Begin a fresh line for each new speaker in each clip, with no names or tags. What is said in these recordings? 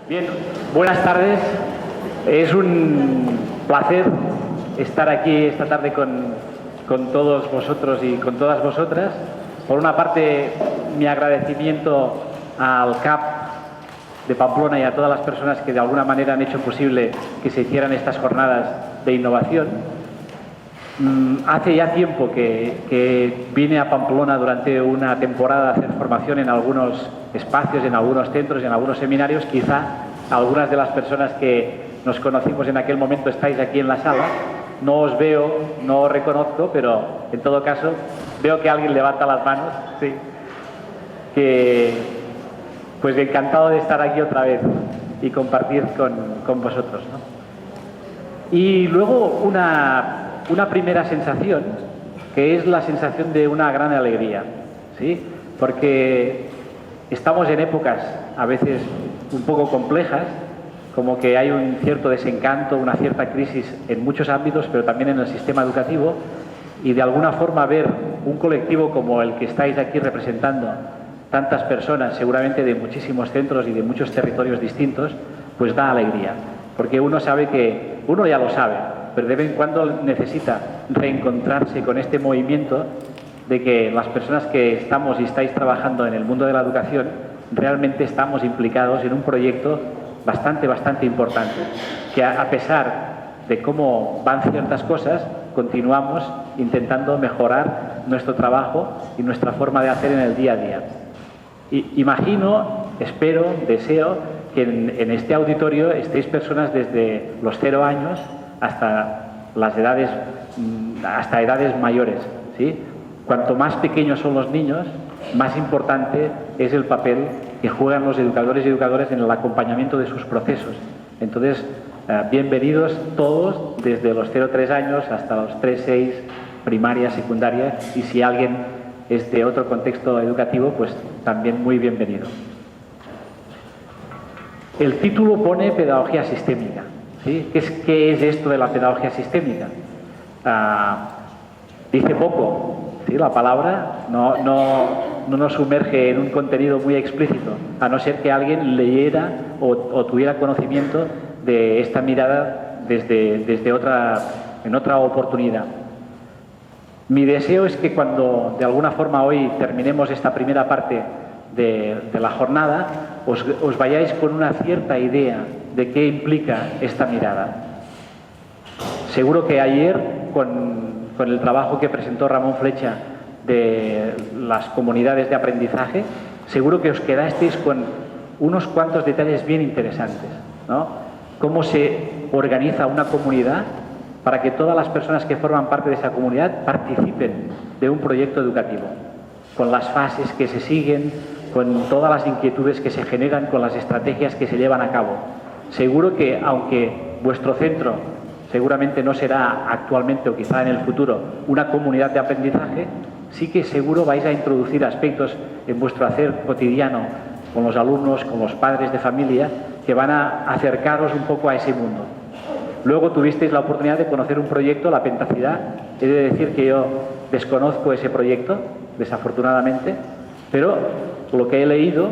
Bien, buenas tardes. Es un placer estar aquí esta tarde con todos vosotros y con todas vosotras. Por una parte, mi agradecimiento al CAP de Pamplona y a todas las personas que de alguna manera han hecho posible que se hicieran estas jornadas de innovación. Hace ya tiempo que vine a Pamplona durante una temporada a hacer formación en algunos espacios, en algunos centros, en algunos seminarios. Quizá algunas de las personas que nos conocimos en aquel momento estáis aquí en la sala. No os veo, no os reconozco, pero en todo caso veo que alguien levanta las manos. Sí. Pues encantado de estar aquí otra vez y compartir con vosotros, ¿no? Y luego una primera sensación, que es la sensación de una gran alegría, ¿sí? Porque estamos en épocas a veces un poco complejas, como que hay un cierto desencanto, una cierta crisis en muchos ámbitos, pero también en el sistema educativo, y de alguna forma ver un colectivo como el que estáis aquí representando, tantas personas, seguramente de muchísimos centros y de muchos territorios distintos, pues da alegría, porque uno sabe que, uno ya lo sabe, pero de vez en cuando necesita reencontrarse con este movimiento de que las personas que estamos y estáis trabajando en el mundo de la educación realmente estamos implicados en un proyecto bastante importante, que a pesar de cómo van ciertas cosas, continuamos intentando mejorar nuestro trabajo y nuestra forma de hacer en el día a día. Imagino, espero, deseo que en este auditorio estéis personas desde los 0 años hasta las edades, hasta edades mayores, ¿sí? Cuanto más pequeños son los niños, más importante es el papel que juegan los educadores y educadoras en el acompañamiento de sus procesos. Entonces, bienvenidos todos, desde los 0-3 años hasta los 3-6, primaria, secundaria, y si alguien es de otro contexto educativo, pues también muy bienvenido. El título pone pedagogía sistémica, ¿sí? ¿Qué es esto de la pedagogía sistémica? Dice poco, ¿sí? La palabra no nos sumerge en un contenido muy explícito, a no ser que alguien leyera o tuviera conocimiento de esta mirada en otra oportunidad. Mi deseo es que cuando de alguna forma hoy terminemos esta primera parte de la jornada, os vayáis con una cierta idea de qué implica esta mirada. Seguro que ayer, con el trabajo que presentó Ramón Flecha de las comunidades de aprendizaje, seguro que os quedasteis con unos cuantos detalles bien interesantes, ¿no? Cómo se organiza una comunidad para que todas las personas que forman parte de esa comunidad participen de un proyecto educativo, con las fases que se siguen, con todas las inquietudes que se generan, con las estrategias que se llevan a cabo. Seguro que, aunque vuestro centro seguramente no será actualmente o quizá en el futuro una comunidad de aprendizaje, sí que seguro vais a introducir aspectos en vuestro hacer cotidiano con los alumnos, con los padres de familia, que van a acercaros un poco a ese mundo. Luego tuvisteis la oportunidad de conocer un proyecto, la Pentacidad. He de decir que yo desconozco ese proyecto, desafortunadamente, pero lo que he leído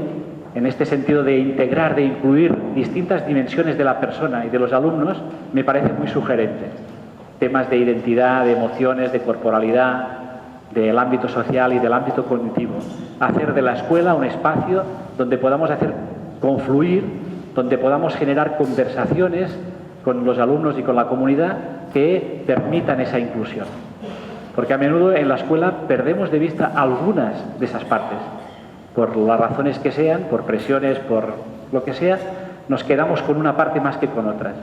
en este sentido de integrar, de incluir distintas dimensiones de la persona y de los alumnos, me parece muy sugerente. Temas de identidad, de emociones, de corporalidad, del ámbito social y del ámbito cognitivo. Hacer de la escuela un espacio donde podamos hacer confluir, donde podamos generar conversaciones con los alumnos y con la comunidad que permitan esa inclusión. Porque a menudo en la escuela perdemos de vista algunas de esas partes. Por las razones que sean, por presiones, por lo que sea, nos quedamos con una parte más que con otras.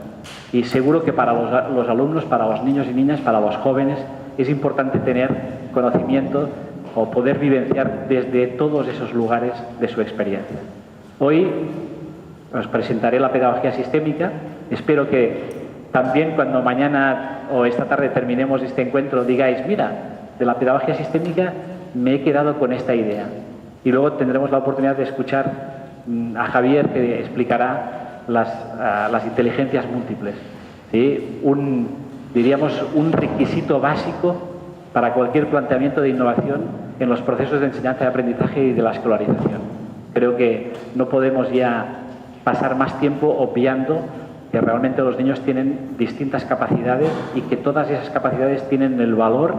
Y seguro que para los alumnos, para los niños y niñas, para los jóvenes, es importante tener conocimiento o poder vivenciar desde todos esos lugares de su experiencia. Hoy os presentaré la pedagogía sistémica. Espero que también cuando mañana o esta tarde terminemos este encuentro digáis, mira, de la pedagogía sistémica me he quedado con esta idea. Y luego tendremos la oportunidad de escuchar a Javier, que explicará las inteligencias múltiples, ¿sí? Diríamos un requisito básico para cualquier planteamiento de innovación en los procesos de enseñanza y aprendizaje y de la escolarización. Creo que no podemos ya pasar más tiempo obviando que realmente los niños tienen distintas capacidades y que todas esas capacidades tienen el valor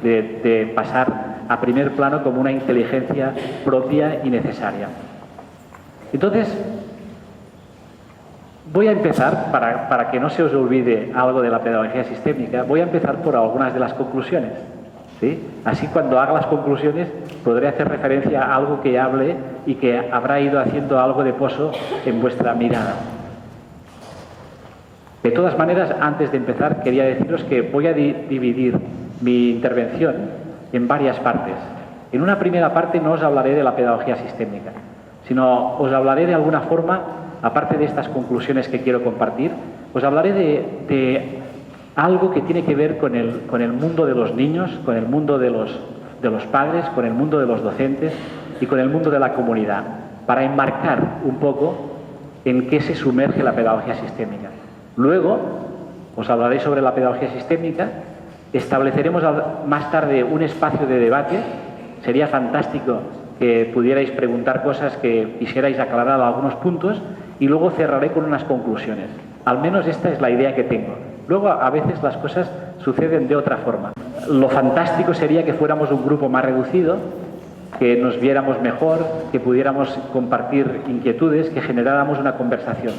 de pasar a primer plano como una inteligencia propia y necesaria. Entonces, voy a empezar, para que no se os olvide algo de la pedagogía sistémica, voy a empezar por algunas de las conclusiones, ¿sí? Así, cuando haga las conclusiones, podré hacer referencia a algo que hable y que habrá ido haciendo algo de pozo en vuestra mirada. De todas maneras, antes de empezar, quería deciros que voy a dividir mi intervención en varias partes. En una primera parte no os hablaré de la pedagogía sistémica, sino os hablaré de alguna forma, aparte de estas conclusiones que quiero compartir, os hablaré de algo que tiene que ver con el mundo de los niños, con el mundo de los padres, con el mundo de los docentes y con el mundo de la comunidad, para enmarcar un poco en qué se sumerge la pedagogía sistémica. Luego os hablaré sobre la pedagogía sistémica, estableceremos más tarde un espacio de debate. Sería fantástico que pudierais preguntar cosas, que quisierais aclarar algunos puntos, y luego cerraré con unas conclusiones. Al menos esta es la idea que tengo. Luego, a veces las cosas suceden de otra forma. Lo fantástico sería que fuéramos un grupo más reducido, que nos viéramos mejor, que pudiéramos compartir inquietudes, que generáramos una conversación.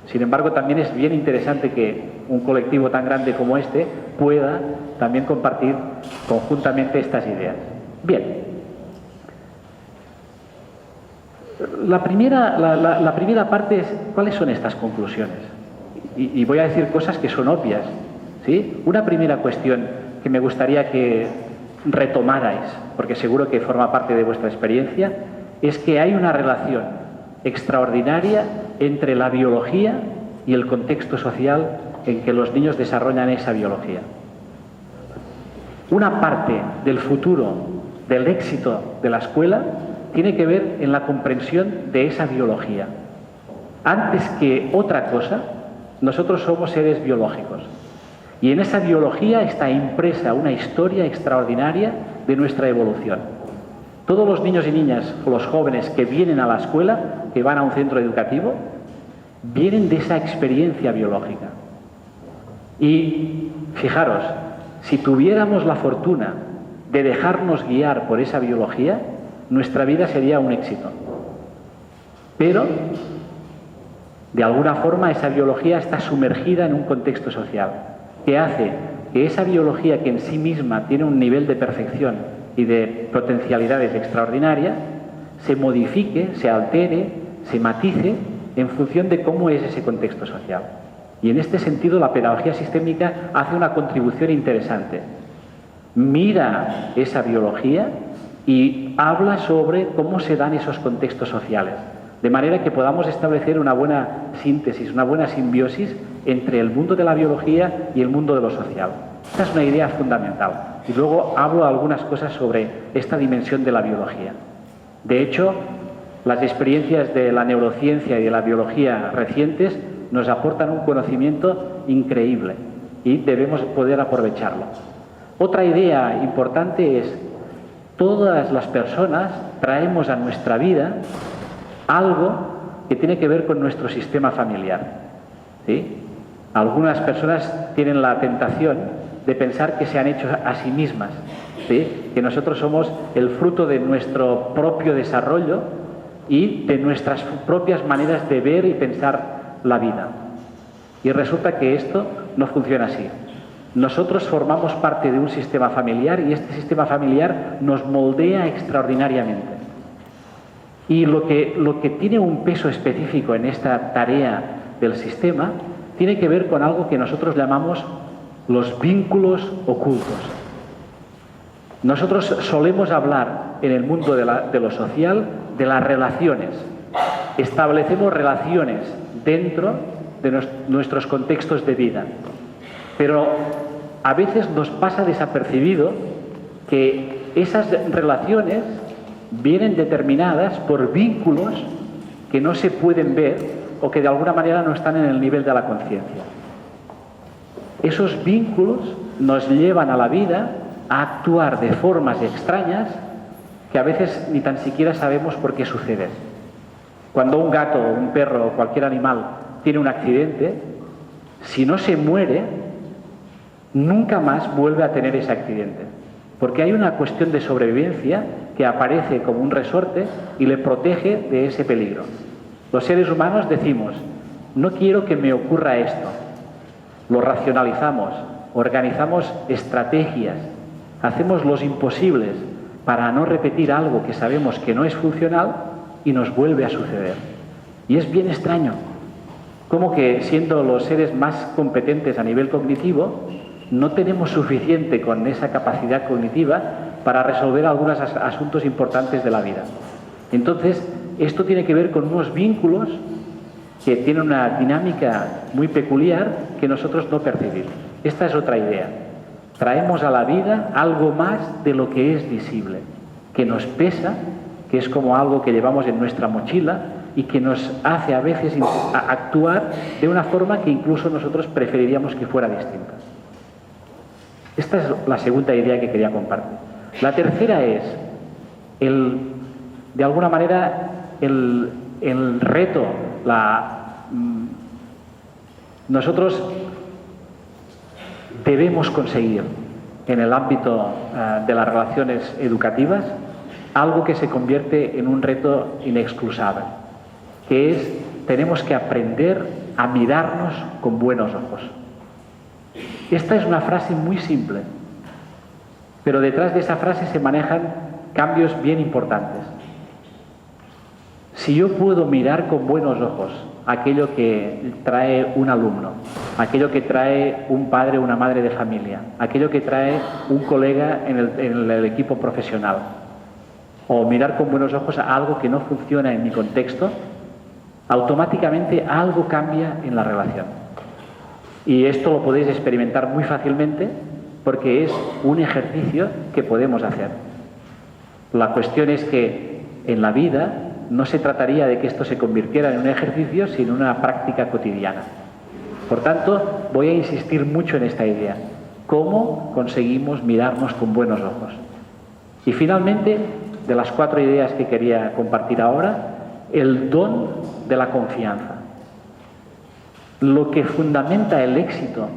Sin embargo, también es bien interesante que un colectivo tan grande como este pueda también compartir conjuntamente estas ideas. Bien. La primera parte es, ¿cuáles son estas conclusiones? Y voy a decir cosas que son obvias, ¿sí? Una primera cuestión que me gustaría que retomarais, porque seguro que forma parte de vuestra experiencia, es que hay una relación extraordinaria entre la biología y el contexto social en que los niños desarrollan esa biología. Una parte del futuro, del éxito de la escuela, tiene que ver en la comprensión de esa biología. Antes que otra cosa, nosotros somos seres biológicos. Y en esa biología está impresa una historia extraordinaria de nuestra evolución. Todos los niños y niñas, o los jóvenes que vienen a la escuela, que van a un centro educativo, vienen de esa experiencia biológica. Y fijaros, si tuviéramos la fortuna de dejarnos guiar por esa biología, nuestra vida sería un éxito. Pero, de alguna forma, esa biología está sumergida en un contexto social, que hace que esa biología, que en sí misma tiene un nivel de perfección y de potencialidades extraordinarias, se modifique, se altere, se matice en función de cómo es ese contexto social. Y en este sentido, la pedagogía sistémica hace una contribución interesante. Mira esa biología y habla sobre cómo se dan esos contextos sociales, de manera que podamos establecer una buena síntesis, una buena simbiosis entre el mundo de la biología y el mundo de lo social. Esta es una idea fundamental. Y luego hablo algunas cosas sobre esta dimensión de la biología. De hecho, las experiencias de la neurociencia y de la biología recientes nos aportan un conocimiento increíble y debemos poder aprovecharlo. Otra idea importante es: todas las personas traemos a nuestra vida algo que tiene que ver con nuestro sistema familiar, ¿sí? Algunas personas tienen la tentación de pensar que se han hecho a sí mismas, ¿sí? Que nosotros somos el fruto de nuestro propio desarrollo y de nuestras propias maneras de ver y pensar la vida. Y resulta que esto no funciona así. Nosotros formamos parte de un sistema familiar y este sistema familiar nos moldea extraordinariamente. Y lo que tiene un peso específico en esta tarea del sistema tiene que ver con algo que nosotros llamamos los vínculos ocultos. Nosotros solemos hablar en el mundo de lo social de las relaciones. Establecemos relaciones dentro de nuestros contextos de vida. Pero a veces nos pasa desapercibido que esas relaciones vienen determinadas por vínculos que no se pueden ver o que de alguna manera no están en el nivel de la conciencia. Esos vínculos nos llevan a la vida a actuar de formas extrañas que a veces ni tan siquiera sabemos por qué suceden. Cuando un gato, un perro o cualquier animal tiene un accidente, si no se muere, nunca más vuelve a tener ese accidente. Porque hay una cuestión de sobrevivencia que aparece como un resorte y le protege de ese peligro. Los seres humanos decimos, no quiero que me ocurra esto. Lo racionalizamos, organizamos estrategias, hacemos los imposibles para no repetir algo que sabemos que no es funcional y nos vuelve a suceder. Y es bien extraño, como que siendo los seres más competentes a nivel cognitivo, no tenemos suficiente con esa capacidad cognitiva para resolver algunos asuntos importantes de la vida. Entonces, esto tiene que ver con unos vínculos que tienen una dinámica muy peculiar que nosotros no percibimos. Esta es otra idea. Traemos a la vida algo más de lo que es visible, que nos pesa, que es como algo que llevamos en nuestra mochila y que nos hace a veces actuar de una forma que incluso nosotros preferiríamos que fuera distinta. Esta es la segunda idea que quería compartir. La tercera es, de alguna manera, el reto, nosotros debemos conseguir en el ámbito de las relaciones educativas algo que se convierte en un reto inexcusable, que es, tenemos que aprender a mirarnos con buenos ojos. Esta es una frase muy simple, pero detrás de esa frase se manejan cambios bien importantes. Si yo puedo mirar con buenos ojos aquello que trae un alumno, aquello que trae un padre o una madre de familia, aquello que trae un colega en el equipo profesional, o mirar con buenos ojos a algo que no funciona en mi contexto, automáticamente algo cambia en la relación. Y esto lo podéis experimentar muy fácilmente porque es un ejercicio que podemos hacer. La cuestión es que en la vida no se trataría de que esto se convirtiera en un ejercicio, sino en una práctica cotidiana. Por tanto, voy a insistir mucho en esta idea. ¿Cómo conseguimos mirarnos con buenos ojos? Y finalmente, de las 4 ideas que quería compartir ahora, el don de la confianza. Lo que fundamenta el éxito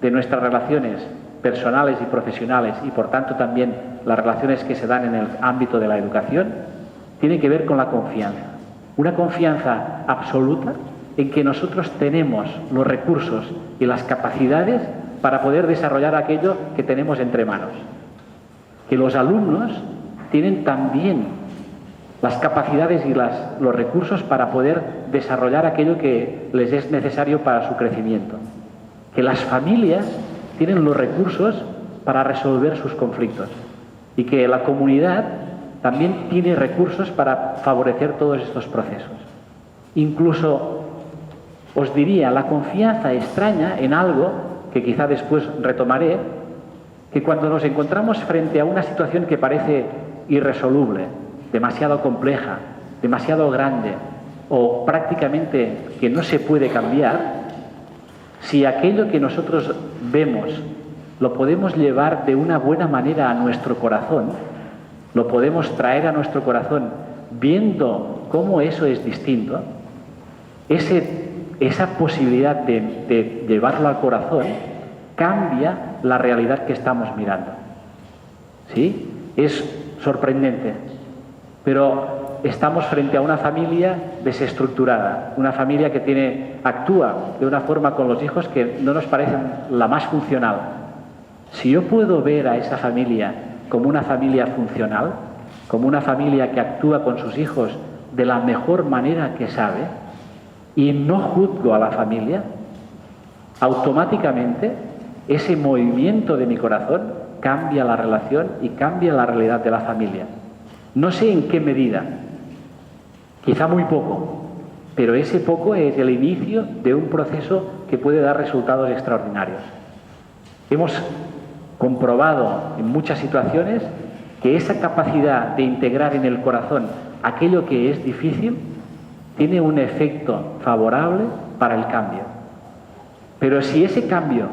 de nuestras relaciones personales y profesionales, y por tanto también las relaciones que se dan en el ámbito de la educación, tiene que ver con la confianza. Una confianza absoluta en que nosotros tenemos los recursos y las capacidades para poder desarrollar aquello que tenemos entre manos. Que los alumnos tienen también las capacidades y los recursos para poder desarrollar aquello que les es necesario para su crecimiento. Que las familias tienen los recursos para resolver sus conflictos. Y que la comunidad también tiene recursos para favorecer todos estos procesos. Incluso, os diría, la confianza extraña en algo que quizá después retomaré, que cuando nos encontramos frente a una situación que parece irresoluble, demasiado compleja, demasiado grande o prácticamente que no se puede cambiar, si aquello que nosotros vemos lo podemos llevar de una buena manera a nuestro corazón, lo podemos traer a nuestro corazón viendo cómo eso es distinto, esa posibilidad de llevarlo al corazón cambia la realidad que estamos mirando. ¿Sí? Es sorprendente. Pero estamos frente a una familia desestructurada, una familia que actúa de una forma con los hijos que no nos parece la más funcional. Si yo puedo ver a esa familia como una familia funcional, como una familia que actúa con sus hijos de la mejor manera que sabe, y no juzgo a la familia, automáticamente ese movimiento de mi corazón cambia la relación y cambia la realidad de la familia. No sé en qué medida, quizá muy poco, pero ese poco es el inicio de un proceso que puede dar resultados extraordinarios. Hemos comprobado en muchas situaciones que esa capacidad de integrar en el corazón aquello que es difícil tiene un efecto favorable para el cambio. Pero si ese cambio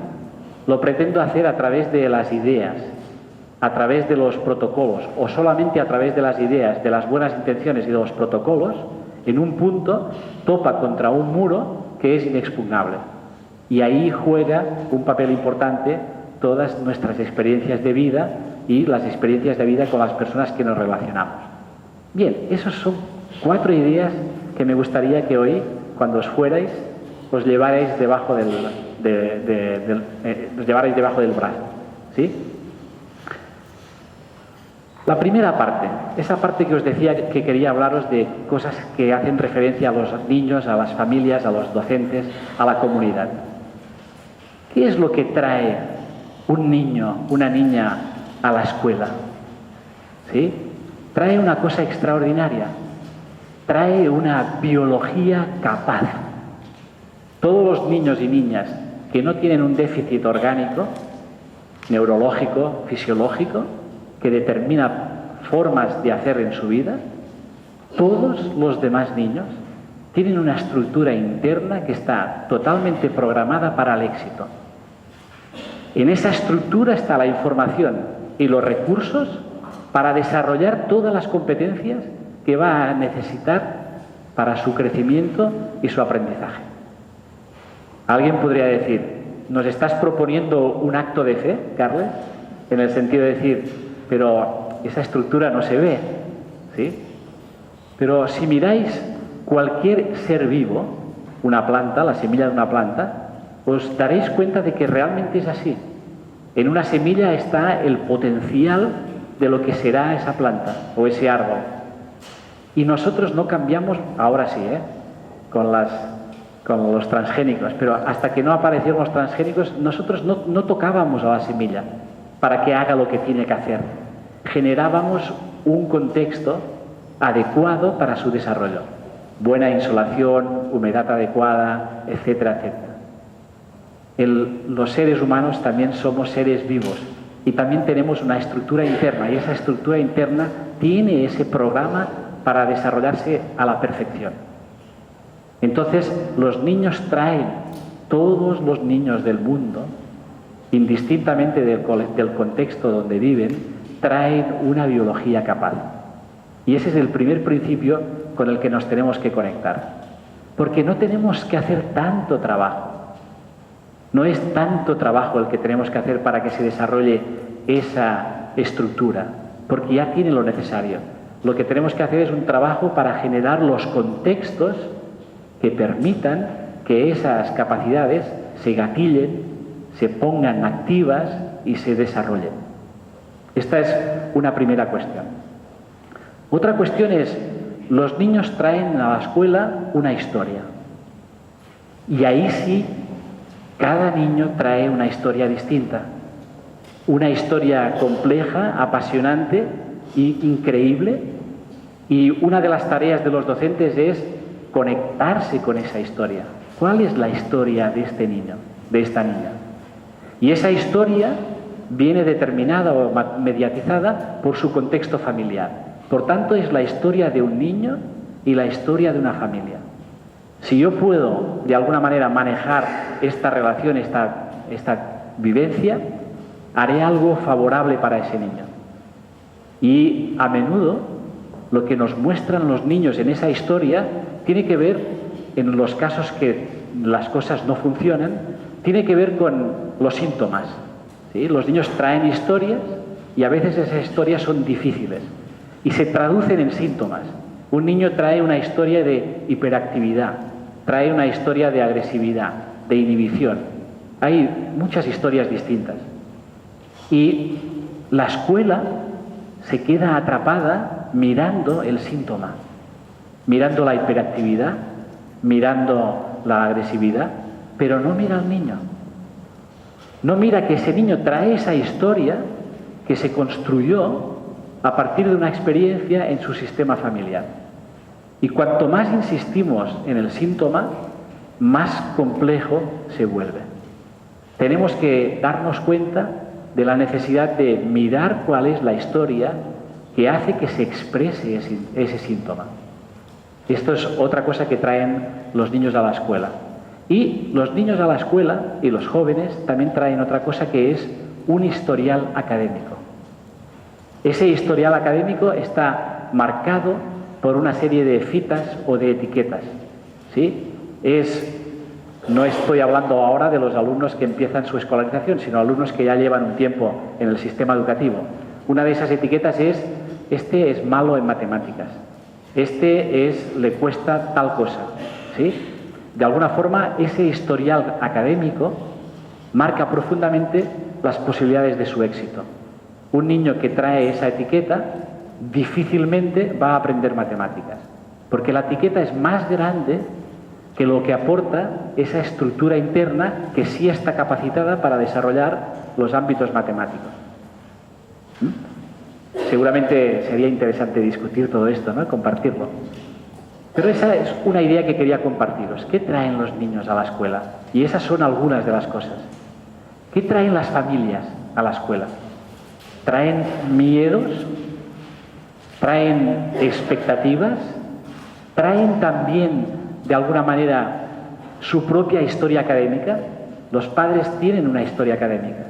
lo pretendo hacer a través de las ideas, a través de los protocolos o solamente a través de las ideas, de las buenas intenciones y de los protocolos, En un punto topa contra un muro que es inexpugnable. Y ahí juega un papel importante todas nuestras experiencias de vida y las experiencias de vida con las personas que nos relacionamos. Bien, esas son 4 ideas que me gustaría que hoy, cuando os fuerais, os llevarais debajo del brazo. ¿Sí? La primera parte, esa parte que os decía que quería hablaros de cosas que hacen referencia a los niños, a las familias, a los docentes, a la comunidad. ¿Qué es lo que trae un niño, una niña a la escuela? ¿Sí? Trae una cosa extraordinaria. Trae una biología capaz. Todos los niños y niñas que no tienen un déficit orgánico, neurológico, fisiológico, que determina formas de hacer en su vida, todos los demás niños tienen una estructura interna que está totalmente programada para el éxito. En esa estructura está la información y los recursos para desarrollar todas las competencias que va a necesitar para su crecimiento y su aprendizaje. Alguien podría decir, ¿nos estás proponiendo un acto de fe, Carles? En el sentido de decir, pero esa estructura no se ve, ¿sí? Pero si miráis cualquier ser vivo, una planta, la semilla de una planta, os daréis cuenta de que realmente es así. En una semilla está el potencial de lo que será esa planta o ese árbol. Y nosotros no cambiamos, ahora sí, con los transgénicos, pero hasta que no aparecieron los transgénicos, nosotros no tocábamos a la semilla para que haga lo que tiene que hacer. Generábamos un contexto adecuado para su desarrollo. Buena insolación, humedad adecuada, etcétera, etcétera. Los seres humanos también somos seres vivos y también tenemos una estructura interna, y esa estructura interna tiene ese programa para desarrollarse a la perfección. Entonces, los niños traen, todos los niños del mundo, indistintamente del contexto donde viven, traen una biología capaz. Y ese es el primer principio con el que nos tenemos que conectar. Porque no tenemos que hacer tanto trabajo. No es tanto trabajo el que tenemos que hacer para que se desarrolle esa estructura, porque ya tiene lo necesario. Lo que tenemos que hacer es un trabajo para generar los contextos que permitan que esas capacidades se gatillen, se pongan activas y se desarrollen. Esta es una primera cuestión. Otra cuestión es, los niños traen a la escuela una historia. Y ahí sí, cada niño trae una historia distinta. Una historia compleja, apasionante e increíble. Y una de las tareas de los docentes es conectarse con esa historia. ¿Cuál es la historia de este niño, de esta niña? Y esa historia viene determinada o mediatizada por su contexto familiar. Por tanto, es la historia de un niño y la historia de una familia. Si yo puedo, de alguna manera, manejar esta relación, esta vivencia, haré algo favorable para ese niño. Y a menudo, lo que nos muestran los niños en esa historia tiene que ver, en los casos que las cosas no funcionan, tiene que ver con los síntomas. ¿Sí? Los niños traen historias y a veces esas historias son difíciles y se traducen en síntomas. Un niño trae una historia de hiperactividad, trae una historia de agresividad, de inhibición. Hay muchas historias distintas. Y la escuela se queda atrapada mirando el síntoma, mirando la hiperactividad, mirando la agresividad, pero no mira al niño. No mira que ese niño trae esa historia que se construyó a partir de una experiencia en su sistema familiar. Y cuanto más insistimos en el síntoma, más complejo se vuelve. Tenemos que darnos cuenta de la necesidad de mirar cuál es la historia que hace que se exprese ese síntoma. Esto es otra cosa que traen los niños a la escuela. Y los niños a la escuela y los jóvenes también traen otra cosa que es un historial académico. Ese historial académico está marcado por una serie de citas o de etiquetas, ¿sí? No estoy hablando ahora de los alumnos que empiezan su escolarización, sino alumnos que ya llevan un tiempo en el sistema educativo. Una de esas etiquetas es: este es malo en matemáticas, le cuesta tal cosa, ¿sí? De alguna forma, ese historial académico marca profundamente las posibilidades de su éxito. Un niño que trae esa etiqueta difícilmente va a aprender matemáticas, porque la etiqueta es más grande que lo que aporta esa estructura interna que sí está capacitada para desarrollar los ámbitos matemáticos. Seguramente sería interesante discutir todo esto, ¿no? Compartirlo. Pero esa es una idea que quería compartiros. ¿Qué traen los niños a la escuela? Y esas son algunas de las cosas. ¿Qué traen las familias a la escuela? ¿Traen miedos? ¿Traen expectativas? ¿Traen también, de alguna manera, su propia historia académica? Los padres tienen una historia académica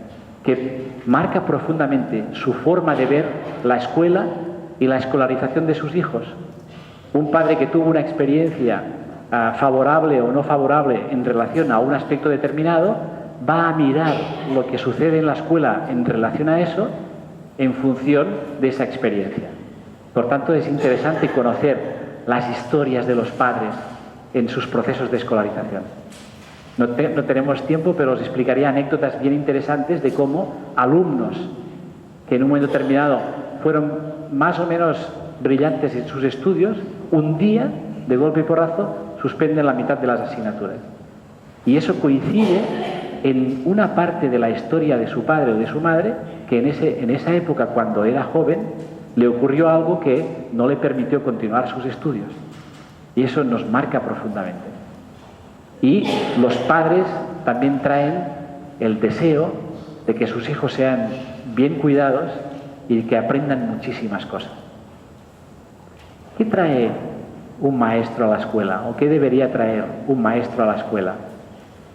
que marca profundamente su forma de ver la escuela y la escolarización de sus hijos. Un padre que tuvo una experiencia favorable o no favorable en relación a un aspecto determinado va a mirar lo que sucede en la escuela en relación a eso en función de esa experiencia. Por tanto, es interesante conocer las historias de los padres en sus procesos de escolarización. No tenemos tiempo, pero os explicaría anécdotas bien interesantes de cómo alumnos que en un momento determinado fueron más o menos brillantes en sus estudios, un día, de golpe y porrazo, suspenden la mitad de las asignaturas. Y eso coincide en una parte de la historia de su padre o de su madre que en esa época, cuando era joven, le ocurrió algo que no le permitió continuar sus estudios. Y eso nos marca profundamente. Y los padres también traen el deseo de que sus hijos sean bien cuidados y que aprendan muchísimas cosas. ¿Qué trae un maestro a la escuela? ¿O qué debería traer un maestro a la escuela?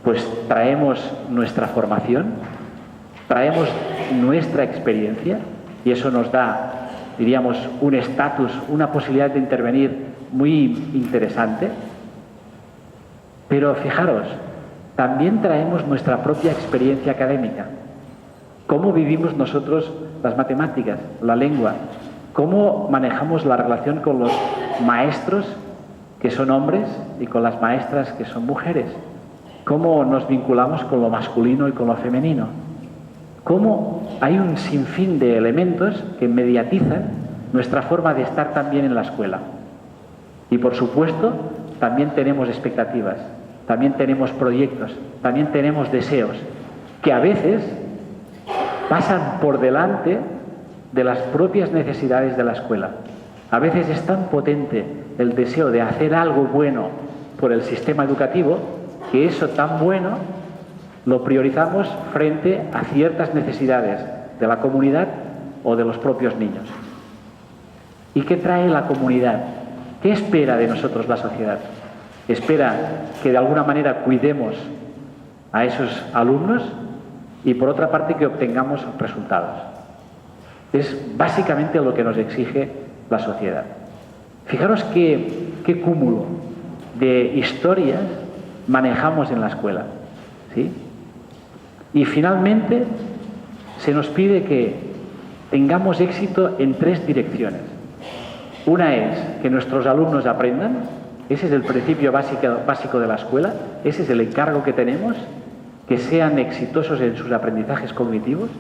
Pues traemos nuestra formación, traemos nuestra experiencia, y eso nos da, diríamos, un estatus, una posibilidad de intervenir muy interesante. Pero fijaros, también traemos nuestra propia experiencia académica. ¿Cómo vivimos nosotros las matemáticas, la lengua? ¿Cómo manejamos la relación con los maestros que son hombres y con las maestras que son mujeres? ¿Cómo nos vinculamos con lo masculino y con lo femenino? ¿Cómo hay un sinfín de elementos que mediatizan nuestra forma de estar también en la escuela? Y por supuesto, también tenemos expectativas, también tenemos proyectos, también tenemos deseos, que a veces pasan por delante de las propias necesidades de la escuela. A veces es tan potente el deseo de hacer algo bueno por el sistema educativo que eso tan bueno lo priorizamos frente a ciertas necesidades de la comunidad o de los propios niños. ¿Y qué trae la comunidad? ¿Qué espera de nosotros la sociedad? Espera que de alguna manera cuidemos a esos alumnos y por otra parte que obtengamos resultados. Es básicamente lo que nos exige la sociedad. Fijaros qué cúmulo de historias manejamos en la escuela, ¿sí? Y finalmente se nos pide que tengamos éxito en 3 direcciones. Una es que nuestros alumnos aprendan, ese es el principio básico de la escuela, ese es el encargo que tenemos, que sean exitosos en sus aprendizajes cognitivos,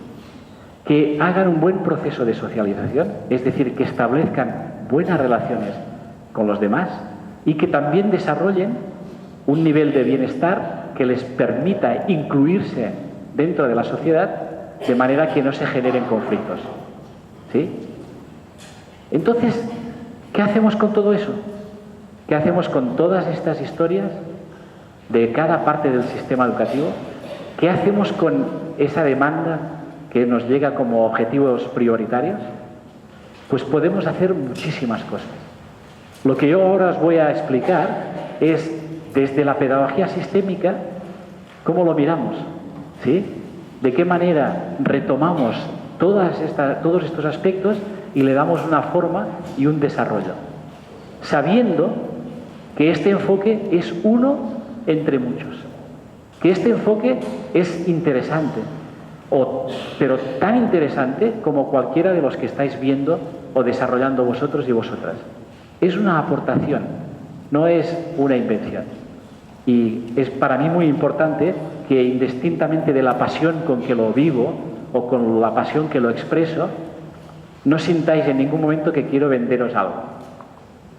que hagan un buen proceso de socialización, es decir, que establezcan buenas relaciones con los demás y que también desarrollen un nivel de bienestar que les permita incluirse dentro de la sociedad de manera que no se generen conflictos. ¿Sí? Entonces, ¿qué hacemos con todo eso? ¿Qué hacemos con todas estas historias de cada parte del sistema educativo? ¿Qué hacemos con esa demanda que nos llega como objetivos prioritarios? Pues podemos hacer muchísimas cosas. Lo que yo ahora os voy a explicar es, desde la pedagogía sistémica, cómo lo miramos, ¿sí? De qué manera retomamos todos estos aspectos y le damos una forma y un desarrollo. sabiendo que este enfoque es uno entre muchos, que este enfoque es interesante, pero tan interesante como cualquiera de los que estáis viendo o desarrollando vosotros y vosotras. Es una aportación, no es una invención. Y es para mí muy importante que, indistintamente de la pasión con que lo vivo o con la pasión que lo expreso, no sintáis en ningún momento que quiero venderos algo.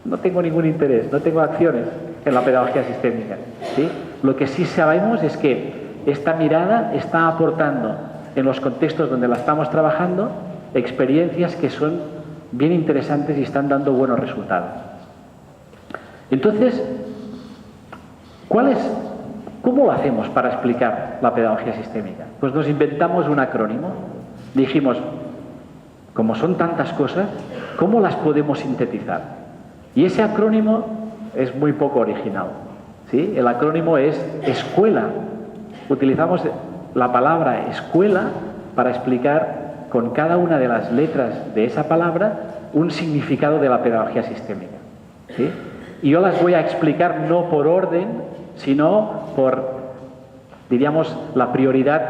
No tengo ningún interés, no tengo acciones en la pedagogía sistémica, ¿sí? Lo que sí sabemos es que esta mirada está aportando en los contextos donde la estamos trabajando experiencias que son bien interesantes y están dando buenos resultados. Entonces, ¿cómo lo hacemos para explicar la pedagogía sistémica? Pues nos inventamos un acrónimo. Dijimos, como son tantas cosas, ¿cómo las podemos sintetizar? Y ese acrónimo es muy poco original, ¿sí? El acrónimo es escuela. Utilizamos la palabra escuela para explicar con cada una de las letras de esa palabra un significado de la pedagogía sistémica, ¿sí? Y yo las voy a explicar no por orden, sino por, diríamos, la prioridad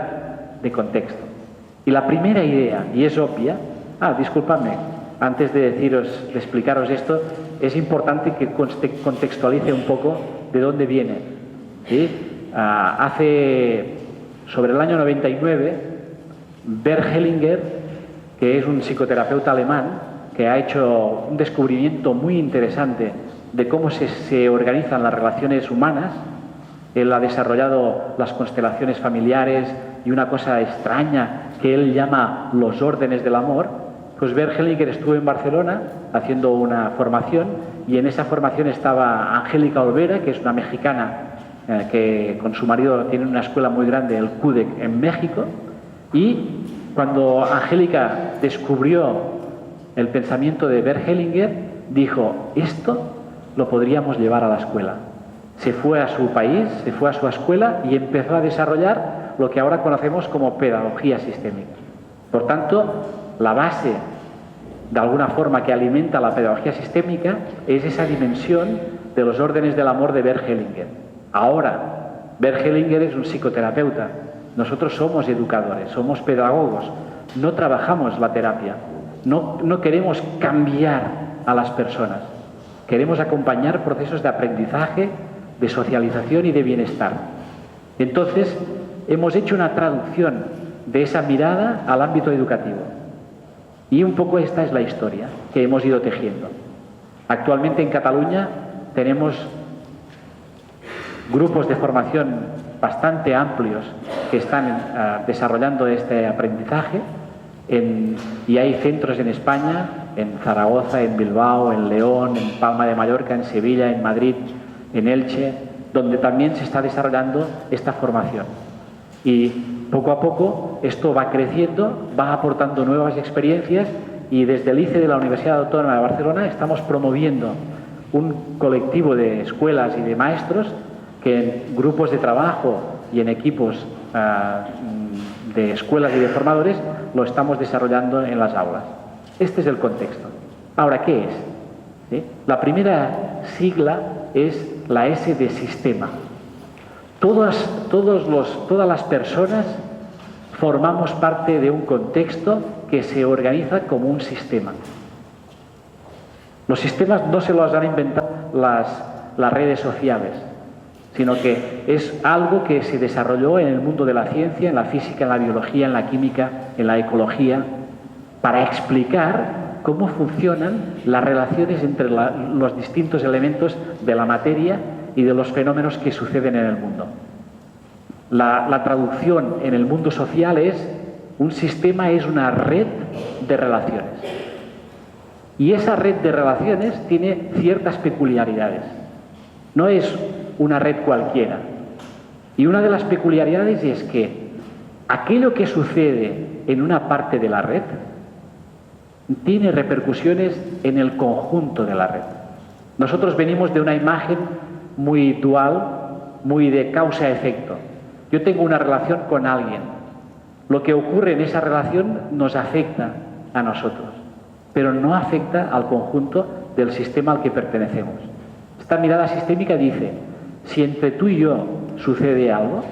de contexto. Y la primera idea, y es obvia, disculpadme, antes de explicaros esto, es importante que contextualice un poco de dónde viene, ¿sí? Sobre el año 99, Bert Hellinger, que es un psicoterapeuta alemán, que ha hecho un descubrimiento muy interesante de cómo se organizan las relaciones humanas. Él ha desarrollado las constelaciones familiares y una cosa extraña que él llama los órdenes del amor. Pues Bert Hellinger estuvo en Barcelona haciendo una formación, y en esa formación estaba Angélica Olvera, que es una mexicana que con su marido tiene una escuela muy grande, el CUDEC, en México. Y cuando Angélica descubrió el pensamiento de Bert Hellinger, dijo, esto lo podríamos llevar a la escuela. Se fue a su país, se fue a su escuela y empezó a desarrollar lo que ahora conocemos como pedagogía sistémica. Por tanto, la base, de alguna forma, que alimenta la pedagogía sistémica es esa dimensión de los órdenes del amor de Bert Hellinger. Ahora, Bert Hellinger es un psicoterapeuta. Nosotros somos educadores, somos pedagogos. No trabajamos la terapia. No queremos cambiar a las personas. Queremos acompañar procesos de aprendizaje, de socialización y de bienestar. Entonces, hemos hecho una traducción de esa mirada al ámbito educativo. Y un poco esta es la historia que hemos ido tejiendo. Actualmente en Cataluña tenemos grupos de formación bastante amplios que están desarrollando este aprendizaje y hay centros en España, en Zaragoza, en Bilbao, en León, en Palma de Mallorca, en Sevilla, en Madrid, en Elche, donde también se está desarrollando esta formación. Y poco a poco esto va creciendo, va aportando nuevas experiencias, y desde el ICE de la Universidad Autónoma de Barcelona estamos promoviendo un colectivo de escuelas y de maestros que en grupos de trabajo y en equipos de escuelas y de formadores lo estamos desarrollando en las aulas. Este es el contexto. Ahora, ¿qué es? ¿Sí? La primera sigla es la S de sistema. Todas las personas formamos parte de un contexto que se organiza como un sistema. Los sistemas no se los han inventado las redes sociales, sino que es algo que se desarrolló en el mundo de la ciencia, en la física, en la biología, en la química, en la ecología, para explicar cómo funcionan las relaciones entre los distintos elementos de la materia y de los fenómenos que suceden en el mundo. La traducción en el mundo social es: un sistema es una red de relaciones. Y esa red de relaciones tiene ciertas peculiaridades. No es una red cualquiera. Y una de las peculiaridades es que aquello que sucede en una parte de la red tiene repercusiones en el conjunto de la red. Nosotros venimos de una imagen muy dual, muy de causa-efecto. Yo tengo una relación con alguien. Lo que ocurre en esa relación nos afecta a nosotros, pero no afecta al conjunto del sistema al que pertenecemos. Esta mirada sistémica dice, si entre tú y yo sucede algo,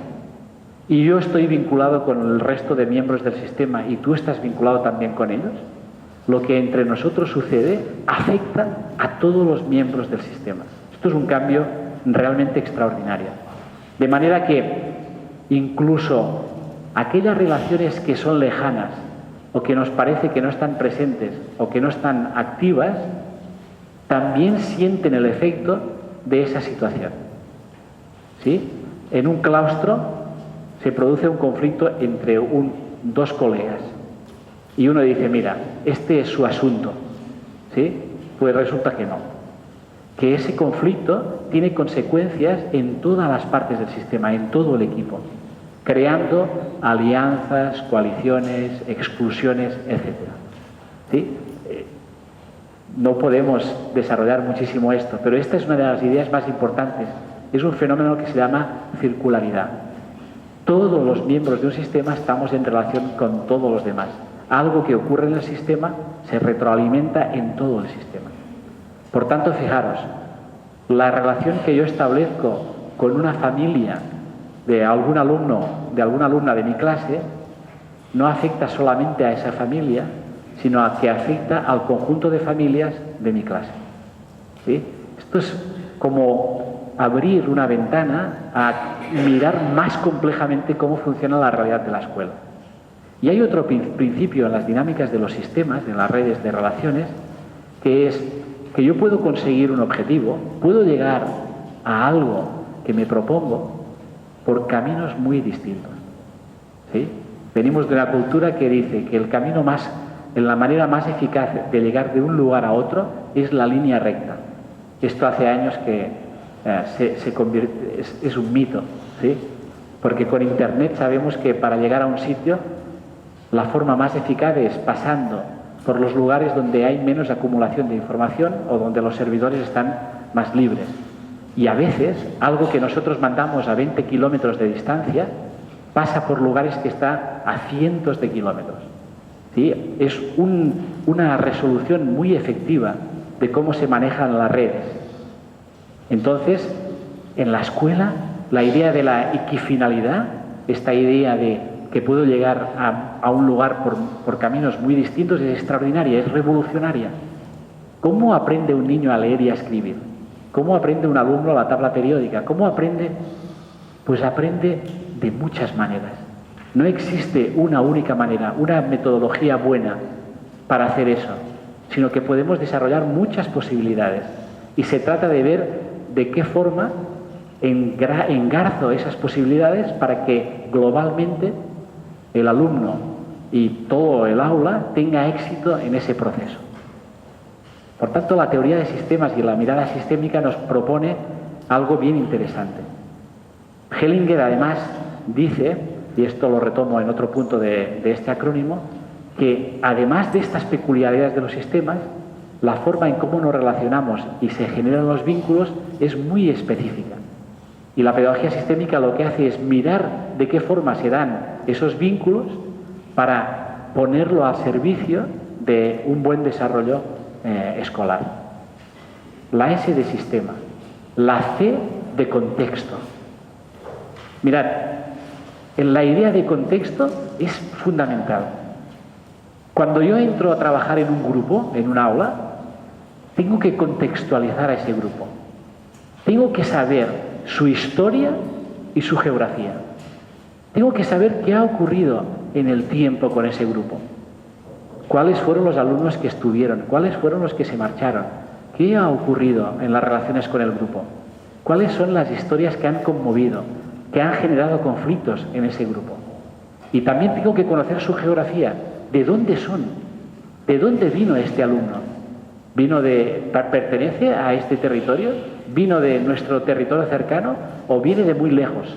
y yo estoy vinculado con el resto de miembros del sistema y tú estás vinculado también con ellos, lo que entre nosotros sucede afecta a todos los miembros del sistema. Esto es un cambio realmente extraordinario. De manera que incluso aquellas relaciones que son lejanas o que nos parece que no están presentes o que no están activas, también sienten el efecto de esa situación. ¿Sí? En un claustro se produce un conflicto entre dos colegas y uno dice, mira, este es su asunto, ¿sí? Pues resulta que no, que ese conflicto tiene consecuencias en todas las partes del sistema, en todo el equipo, creando alianzas, coaliciones, exclusiones, etc. ¿Sí? No podemos desarrollar muchísimo esto, pero esta es una de las ideas más importantes. Es un fenómeno que se llama circularidad. Todos los miembros de un sistema estamos en relación con todos los demás. Algo que ocurre en el sistema se retroalimenta en todo el sistema. Por tanto, fijaros, la relación que yo establezco con una familia de algún alumno, de alguna alumna de mi clase, no afecta solamente a esa familia, sino a que afecta al conjunto de familias de mi clase. ¿Sí? Esto es como abrir una ventana a mirar más complejamente cómo funciona la realidad de la escuela. Y hay otro principio en las dinámicas de los sistemas, en las redes de relaciones, que es que yo puedo conseguir un objetivo, puedo llegar a algo que me propongo por caminos muy distintos. ¿Sí? Venimos de una cultura que dice que el camino la manera más eficaz de llegar de un lugar a otro es la línea recta. Esto hace años que es un mito, ¿sí? Porque con Internet sabemos que para llegar a un sitio la forma más eficaz es pasando por los lugares donde hay menos acumulación de información o donde los servidores están más libres. Y a veces algo que nosotros mandamos a 20 kilómetros de distancia pasa por lugares que están a cientos de kilómetros. ¿Sí? Es una resolución muy efectiva de cómo se manejan las redes. Entonces, en la escuela, la idea de la equifinalidad, esta idea de que puedo llegar a un lugar por caminos muy distintos, es extraordinaria, es revolucionaria. ¿Cómo aprende un niño a leer y a escribir? ¿Cómo aprende un alumno la tabla periódica? ¿Cómo aprende? Pues aprende de muchas maneras. No existe una única manera, una metodología buena para hacer eso, sino que podemos desarrollar muchas posibilidades. Y se trata de ver de qué forma engarzo esas posibilidades para que globalmente el alumno y todo el aula tenga éxito en ese proceso. Por tanto, la teoría de sistemas y la mirada sistémica nos propone algo bien interesante. Hellinger, además, dice, y esto lo retomo en otro punto de este acrónimo, que además de estas peculiaridades de los sistemas, la forma en cómo nos relacionamos y se generan los vínculos es muy específica. Y la pedagogía sistémica lo que hace es mirar de qué forma se dan esos vínculos para ponerlo al servicio de un buen desarrollo escolar. La S de sistema, la C de contexto. Mirad, en la idea de contexto es fundamental. Cuando yo entro a trabajar en un grupo, en un aula, tengo que contextualizar a ese grupo. Tengo que saber su historia y su geografía. Tengo que saber qué ha ocurrido en el tiempo con ese grupo. ¿Cuáles fueron los alumnos que estuvieron? ¿Cuáles fueron los que se marcharon? ¿Qué ha ocurrido en las relaciones con el grupo? ¿Cuáles son las historias que han conmovido, que han generado conflictos en ese grupo? Y también tengo que conocer su geografía. ¿De dónde son? ¿De dónde vino este alumno? ¿Pertenece a este territorio? ¿Vino de nuestro territorio cercano o viene de muy lejos?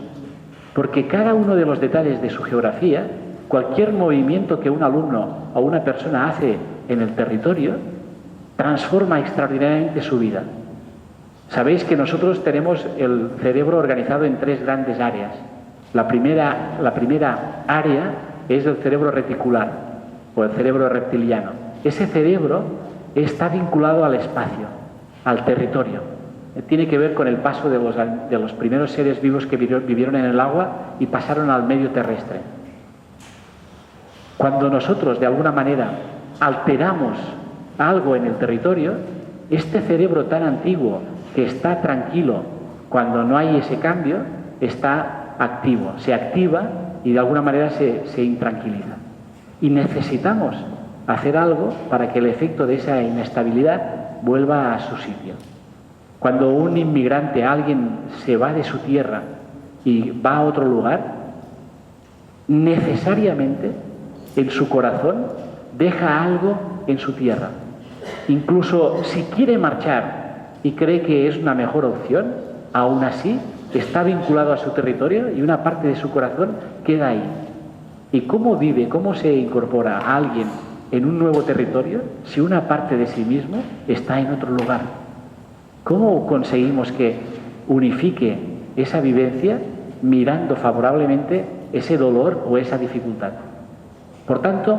Porque cada uno de los detalles de su geografía, cualquier movimiento que un alumno o una persona hace en el territorio, transforma extraordinariamente su vida. Sabéis que nosotros tenemos el cerebro organizado en 3 grandes áreas. La primera área es el cerebro reticular o el cerebro reptiliano. Ese cerebro está vinculado al espacio. al territorio. Tiene que ver con el paso de los primeros seres vivos que vivieron en el agua y pasaron al medio terrestre. Cuando nosotros, de alguna manera, alteramos algo en el territorio, este cerebro tan antiguo que está tranquilo cuando no hay ese cambio, está activo, se activa y de alguna manera se intranquiliza. Y necesitamos hacer algo para que el efecto de esa inestabilidad vuelva a su sitio. Cuando un inmigrante, alguien se va de su tierra y va a otro lugar, necesariamente en su corazón deja algo en su tierra. Incluso si quiere marchar y cree que es una mejor opción, aún así está vinculado a su territorio y una parte de su corazón queda ahí. ¿Y cómo vive, cómo se incorpora a alguien en un nuevo territorio si una parte de sí mismo está en otro lugar? ¿Cómo conseguimos que unifique esa vivencia mirando favorablemente ese dolor o esa dificultad? Por tanto,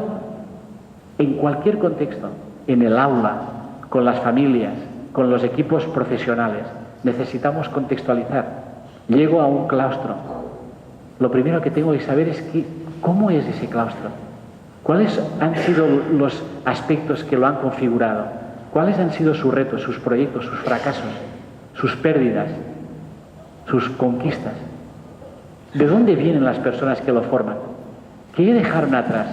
en cualquier contexto, en el aula, con las familias, con los equipos profesionales, necesitamos contextualizar. Llego a un claustro. Lo primero que tengo que saber es cómo es ese claustro. ¿Cuáles han sido los aspectos que lo han configurado? ¿Cuáles han sido sus retos, sus proyectos, sus fracasos, sus pérdidas, sus conquistas? ¿De dónde vienen las personas que lo forman? ¿Qué dejaron atrás?